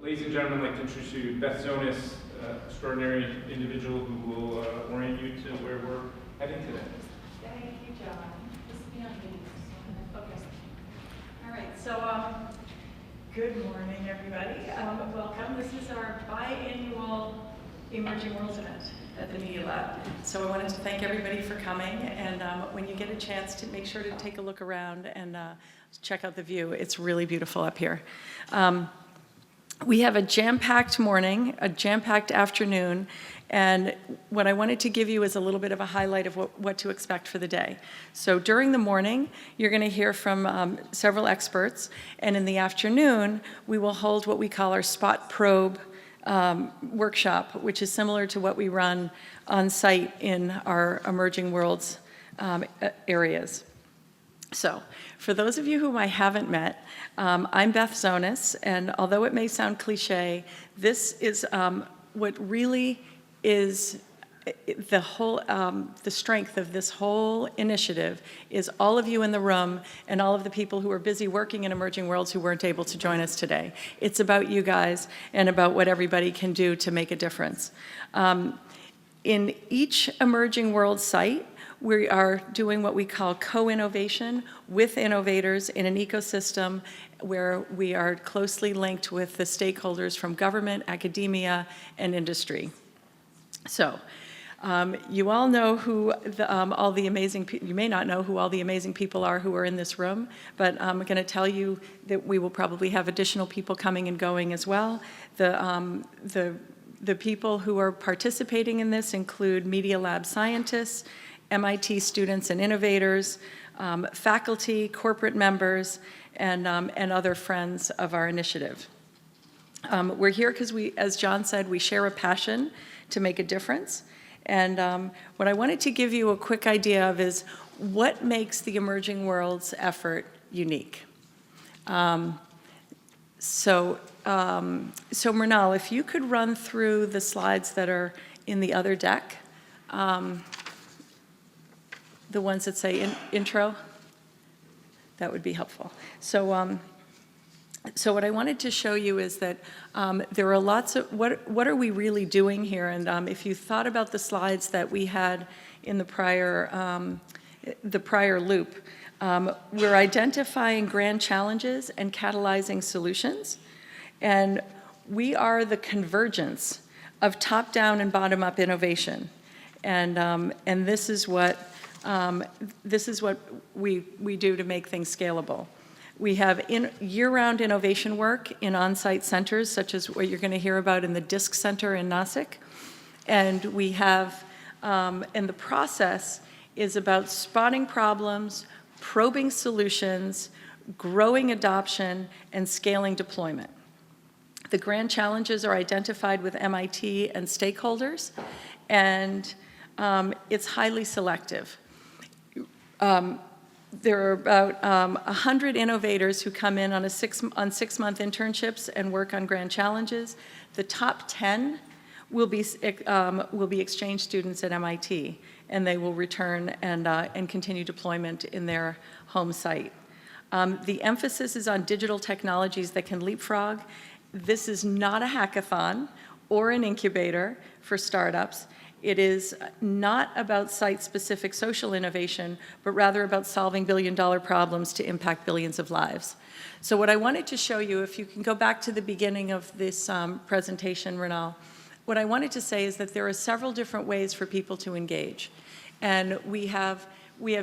Ladies and gentlemen, I'd like to introduce you to Beth Zonis, extraordinary individual who will orient you to where we're heading today. Thank you, John. This is beyond me, so I'm going to focus. All right, so good morning, everybody. Welcome. This is our biannual Emerging Worlds event at the Media Lab. So I wanted to thank everybody for coming, and when you get a chance to make sure to take a look around and check out the view. It's really beautiful up here. We have a jam-packed morning, a jam-packed afternoon, and what I wanted to give you is a little bit of a highlight of what to expect for the day. So during the morning, you're going to hear from several experts, and in the afternoon, we will hold what we call our Spot Probe workshop, which is similar to what we run on site in our Emerging Worlds areas. So, for those of you whom I haven't met, I'm Beth Zonis, and although it may sound cliche, this is what really is the whole, the strength of this whole initiative is all of you in the room and all of the people who are busy working in Emerging Worlds who weren't able to join us today. It's about you guys and about what everybody can do to make a difference. In each Emerging Worlds site, we are doing what we call co-innovation with innovators in an ecosystem where we are closely linked with the stakeholders from government, academia, and industry. So, you all know who all the amazing people, you may not know who all the amazing people are who are in this room, but I'm going to tell you that we will probably have additional people coming and going as well. The people who are participating in this include Media Lab scientists, MIT students and innovators, faculty, corporate members, and other friends of our initiative. We're here because as John said, we share a passion to make a difference. And what I wanted to give you a quick idea of is what makes the Emerging Worlds effort unique. So Mrinal, if you could run through the slides that are in the other deck. The ones that say intro, that would be helpful. So what I wanted to show you is that there are lots of, what are we really doing here? And if you thought about the slides that we had in the prior loop, we're identifying grand challenges and catalyzing solutions. And we are the convergence of top-down and bottom-up innovation. And this is what we do to make things scalable. We have year-round innovation work in on-site centers, such as what you're going to hear about in the DISC Center in Nashik. And we have, and the process is about spotting problems, probing solutions, growing adoption, and scaling deployment. The grand challenges are identified with MIT and stakeholders, and it's highly selective. There are about 100 innovators who come in on six-month internships and work on grand challenges. The top 10 will be exchange students at MIT, and they will return and continue deployment in their home site. The emphasis is on digital technologies that can leapfrog. This is not a hackathon or an incubator for startups. It is not about site-specific social innovation, but rather about solving billion-dollar problems to impact billions of lives. So what I wanted to show you, if you can go back to the beginning of this presentation, Renal, what I wanted to say is that there are several different ways for people to engage. And we have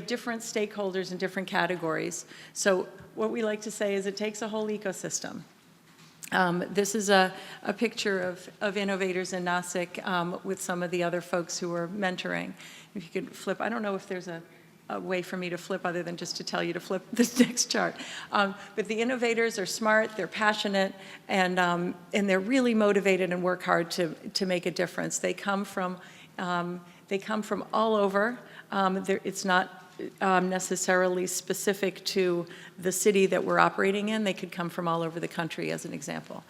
different stakeholders in different categories. So what we like to say is it takes a whole ecosystem. This is a picture of innovators in Nashik with some of the other folks who are mentoring. If you could flip, I don't know if there's a way for me to flip other than just to tell you to flip this next chart. But the innovators are smart, they're passionate, and they're really motivated and work hard to make a difference. They come from all over. It's not necessarily specific to the city that we're operating in. They could come from all over the country, as an example.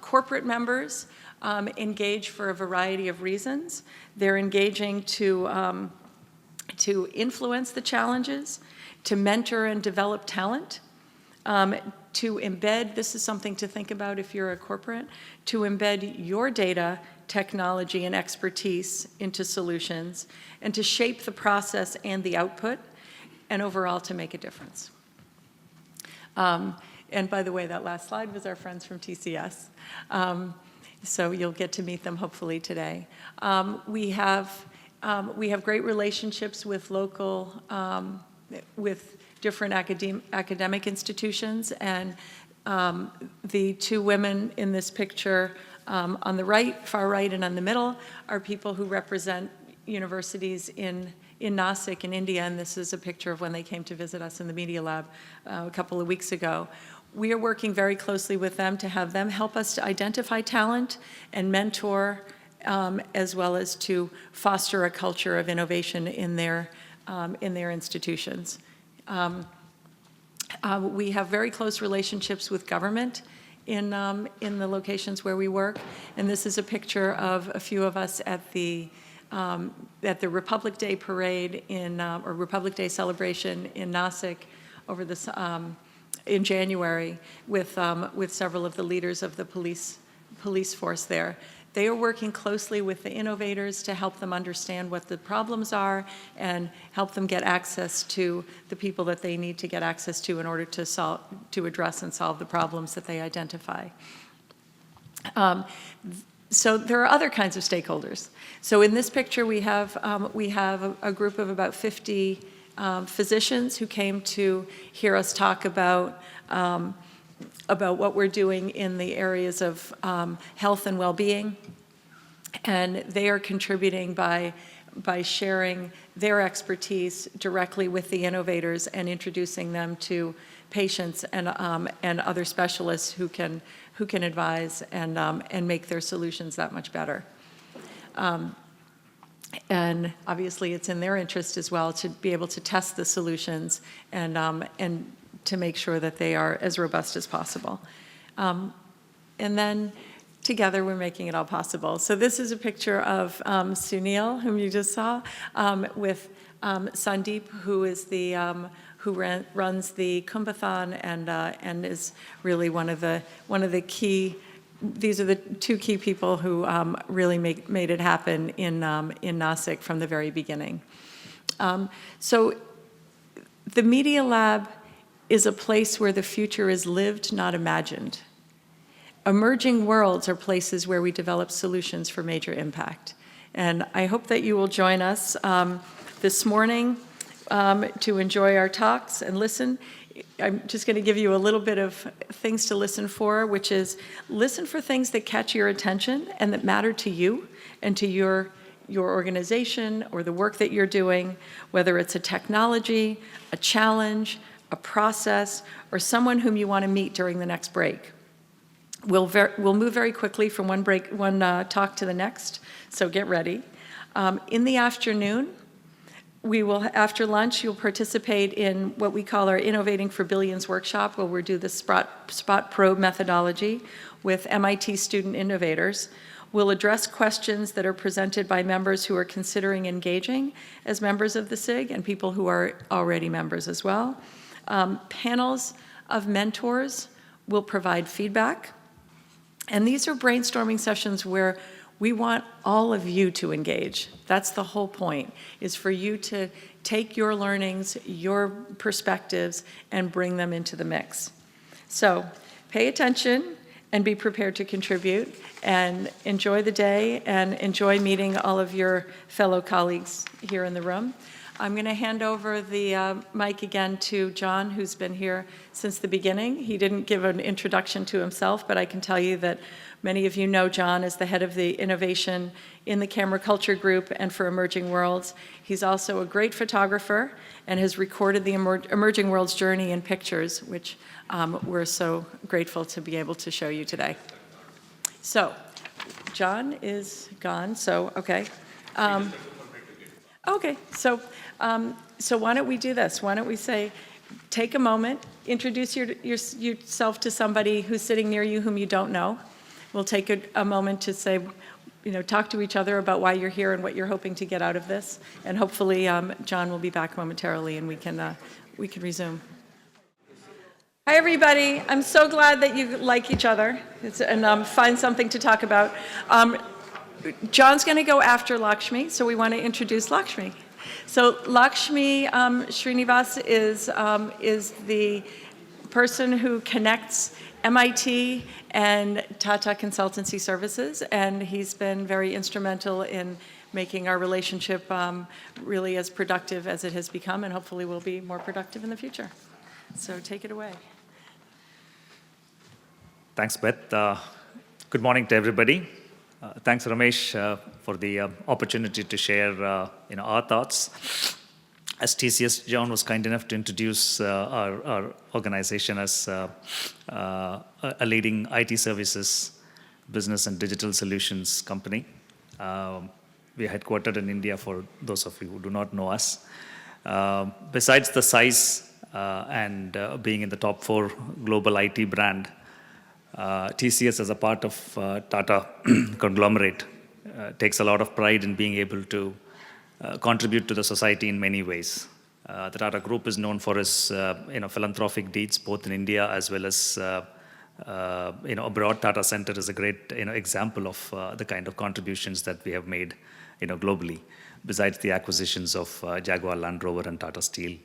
Corporate members engage for a variety of reasons. They're engaging to influence the challenges, to mentor and develop talent, to embed, this is something to think about if you're a corporate, to embed your data, technology, and expertise into solutions, and to shape the process and the output, and overall to make a difference. And by the way, that last slide was our friends from TCS. So you'll get to meet them hopefully today. We have great relationships with local, with different academic institutions, and the two women in this picture on the right, far right, and on the middle are people who represent universities in Nashik in India, and this is a picture of when they came to visit us in the Media Lab a couple of weeks ago. We are working very closely with them to have them help us to identify talent and mentor, as well as to foster a culture of innovation in their institutions. We have very close relationships with government in the locations where we work, and this is a picture of a few of us at the Republic Day parade or Republic Day celebration in Nashik over this in January with several of the leaders of the police force there. They are working closely with the innovators to help them understand what the problems are and help them get access to the people that they need to get access to in order to address and solve the problems that they identify. So there are other kinds of stakeholders. So in this picture, we have a group of about 50 physicians who came to hear us talk about what we're doing in the areas of health and well-being, and they are contributing by sharing their expertise directly with the innovators and introducing them to patients and other specialists who can advise and make their solutions that much better. And obviously, it's in their interest as well to be able to test the solutions and to make sure that they are as robust as possible. And then together, we're making it all possible. So this is a picture of Sunil, whom you just saw, with Sandeep, who is who runs the Kumbhathon and is really one of the key. These are the two key people who really made it happen in Nashik from the very beginning. So the Media Lab is a place where the future is lived, not imagined. Emerging worlds are places where we develop solutions for major impact. And I hope that you will join us this morning to enjoy our talks and listen. I'm just going to give you a little bit of things to listen for, which is listen for things that catch your attention and that matter to you and to your organization or the work that you're doing, whether it's a technology, a challenge, a process, or someone whom you want to meet during the next break. We'll move very quickly from one talk to the next, so get ready. In the afternoon, after lunch, you'll participate in what we call our Innovating for Billions workshop, where we'll do the spot probe methodology with MIT student innovators. We'll address questions that are presented by members who are considering engaging as members of the SIG and people who are already members as well. Panels of mentors will provide feedback. And these are brainstorming sessions where we want all of you to engage. That's the whole point, is for you to take your learnings, your perspectives, and bring them into the mix. So pay attention and be prepared to contribute, and enjoy the day and enjoy meeting all of your fellow colleagues here in the room. I'm going to hand over the mic again to John, who's been here since the beginning. He didn't give an introduction to himself, but I can tell you that many of you know John as the head of the innovation in the Camera Culture Group and for Emerging Worlds. He's also a great photographer and has recorded the Emerging Worlds journey in pictures, which we're so grateful to be able to show you today. So, John is gone, so, okay. Okay, so why don't we do this? Why don't we say, take a moment, introduce yourself to somebody who's sitting near you whom you don't know. We'll take a moment to say, talk to each other about why you're here and what you're hoping to get out of this. And hopefully, John will be back momentarily and we can resume. Hi, everybody. I'm so glad that you like each other and find something to talk about. John's going to go after Lakshmi, so we want to introduce Lakshmi. So Lakshmi Srinivasan is the person who connects MIT and Tata Consultancy Services, and he's been very instrumental in making our relationship really as productive as it has become, and hopefully will be more productive in the future. So take it away. Thanks, Beth. Good morning to everybody. Thanks, Ramesh, for the opportunity to share our thoughts. As TCS, John was kind enough to introduce our organization as a leading IT services, business and digital solutions company. We are headquartered in India, for those of you who do not know us. Besides the size and being in the top 4 global IT brand, TCS as a part of Tata conglomerate takes a lot of pride in being able to contribute to the society in many ways. The Tata Group is known for its philanthropic deeds both in India as well as abroad. Tata Center is a great example of the kind of contributions that we have made globally, besides the acquisitions of Jaguar Land Rover and Tata Steel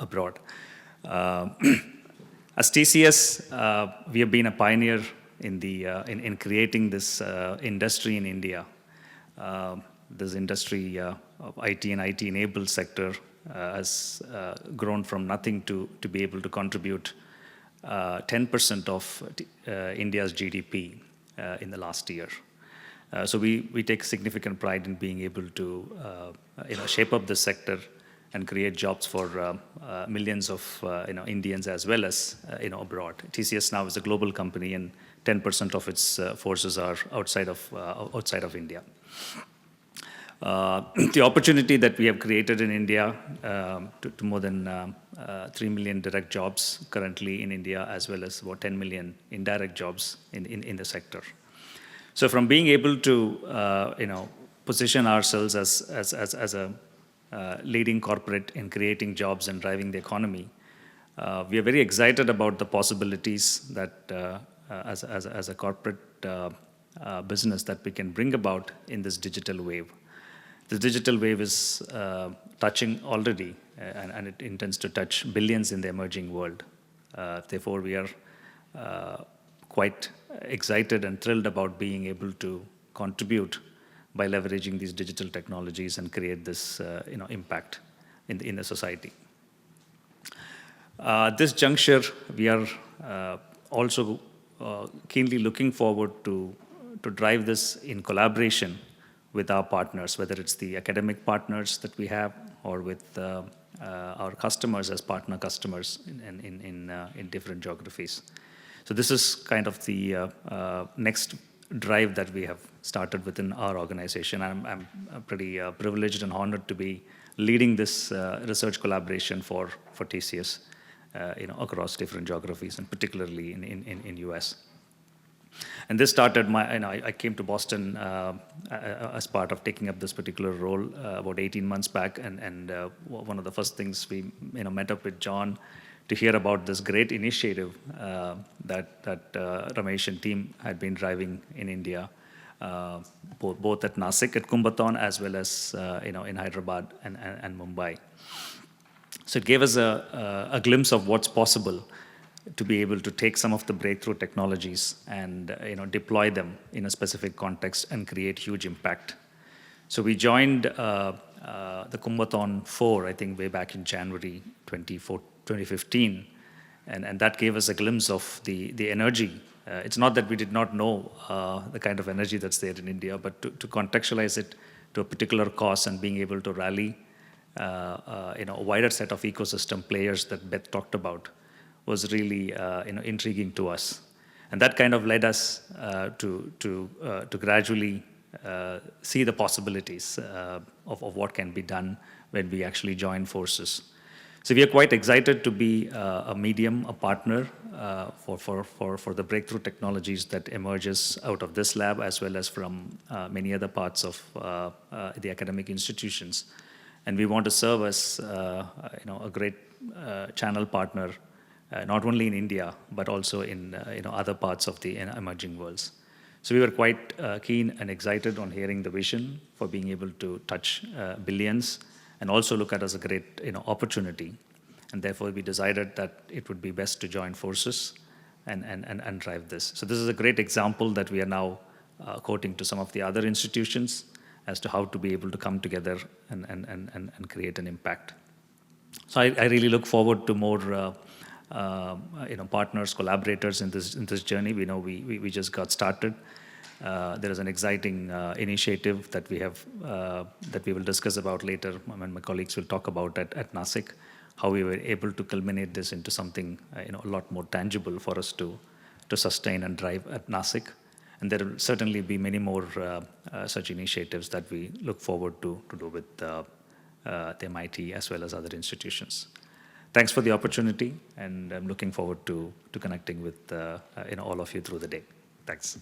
abroad. As TCS, we have been a pioneer in creating this industry in India. This industry of IT and IT-enabled sector has grown from nothing to be able to contribute 10% of India's GDP in the last year. So we take significant pride in being able to shape up this sector and create jobs for millions of Indians as well as abroad. TCS now is a global company, and 10% of its forces are outside of India. The opportunity that we have created in India to more than 3 million direct jobs currently in India, as well as about 10 million indirect jobs in the sector. So from being able to position ourselves as a leading corporate in creating jobs and driving the economy, we are very excited about the possibilities that as a corporate business that we can bring about in this digital wave. The digital wave is touching already, and it intends to touch billions in the emerging world. Therefore, we are quite excited and thrilled about being able to contribute by leveraging these digital technologies and create this impact in the society. This juncture, we are also keenly looking forward to drive this in collaboration with our partners, whether it's the academic partners that we have or with our customers as partner customers in different geographies. So this is kind of the next drive that we have started within our organization. I'm pretty privileged and honored to be leading this research collaboration for TCS across different geographies, and particularly in US. And this started I came to Boston as part of taking up this particular role about 18 months back, and one of the first things we met up with John to hear about this great initiative that Ramesh and team had been driving in India, both at Nasik, at Kumbhathon, as well as in Hyderabad and Mumbai. So it gave us a glimpse of what's possible to be able to take some of the breakthrough technologies and deploy them in a specific context and create huge impact. So we joined the Kumbhathon 4, I think, way back in January 2015, and that gave us a glimpse of the energy. It's not that we did not know the kind of energy that's there in India, but to contextualize it to a particular cause and being able to rally a wider set of ecosystem players that Beth talked about was really intriguing to us. And that kind of led us to gradually see the possibilities of what can be done when we actually join forces. So we are quite excited to be a medium, a partner for the breakthrough technologies that emerges out of this lab, as well as from many other parts of the academic institutions. And we want to serve as a great channel partner not only in India, but also in other parts of the emerging worlds. So we were quite keen and excited on hearing the vision for being able to touch billions and also look at it as a great opportunity. And therefore, we decided that it would be best to join forces and drive this. So this is a great example that we are now quoting to some of the other institutions as to how to be able to come together and create an impact. So I really look forward to more partners, collaborators in this journey. We know we just got started. There is an exciting initiative that we have that we will discuss about later. My colleagues will talk about at Nasik, how we were able to culminate this into something a lot more tangible for us to sustain and drive at Nasik. And there will certainly be many more such initiatives that we look forward to do with the MIT as well as other institutions. Thanks for the opportunity, and I'm looking forward to connecting with all of you through the day. Thanks.